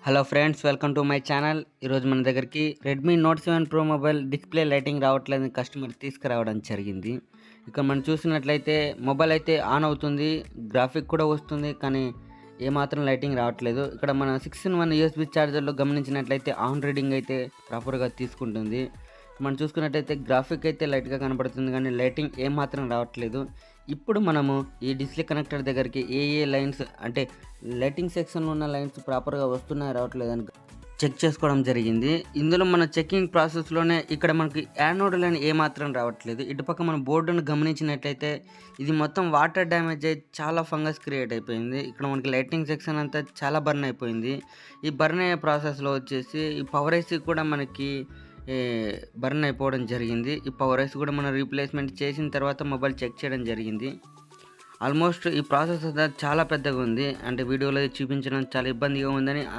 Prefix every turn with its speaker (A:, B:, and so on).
A: Hello friends, welcome to my channel. ఈరోజు మన దగ్గరికి Redmi note 7 pro mobile display lighting రావట్లేదని కస్టమర్ తీసుకురావడం జరిగింది. ఇక్కడ మనం చూసినట్లయితే మొబైల్ అయితే ఆన్ అవుతుంది, గ్రాఫిక్ కూడా వస్తుంది, కానీ ఏమాత్రం లైటింగ్ రావట్లేదు. ఇక్కడ మన 6-in-1 USB ఛార్జర్లో గమనించినట్లయితే ఆన్ రీడింగ్ అయితే ప్రాపర్గా తీసుకుంటుంది. మనం చూసుకున్నట్లయితే గ్రాఫిక్ అయితే లైట్గా కనబడుతుంది, కానీ లైటింగ్ ఏమాత్రం రావట్లేదు. ఇప్పుడు మనము ఈ డిస్ప్లే కనెక్టర్ దగ్గరికి ఏ లైన్స్ అంటే లైటింగ్ సెక్షన్లో ఉన్న లైన్స్ ప్రాపర్గా వస్తున్నాయో రావట్లేదని చెక్ చేసుకోవడం జరిగింది. ఇందులో మన చెకింగ్ ప్రాసెస్లోనే ఇక్కడ మనకి యానోడ్ లైన్ ఏమాత్రం రావట్లేదు. ఇటుపక్క మన బోర్డును గమనించినట్లయితే ఇది మొత్తం వాటర్ డ్యామేజ్ అయ్యి చాలా ఫంగస్ క్రియేట్ అయిపోయింది. ఇక్కడ మనకి లైటింగ్ సెక్షన్ అంతా చాలా బర్న్ అయిపోయింది. ఈ బర్న్ అయ్యే ప్రాసెస్లో వచ్చేసి ఈ పవర్ ఐసీ కూడా మనకి బర్న్ అయిపోవడం జరిగింది. ఈ పవర్ ఐసీ కూడా మనం రీప్లేస్మెంట్ చేసిన తర్వాత మొబైల్ చెక్ చేయడం జరిగింది. ఆల్మోస్ట్ ఈ ప్రాసెస్ చాలా పెద్దగా ఉంది, అంటే వీడియోలో చూపించడం చాలా ఇబ్బందిగా ఉందని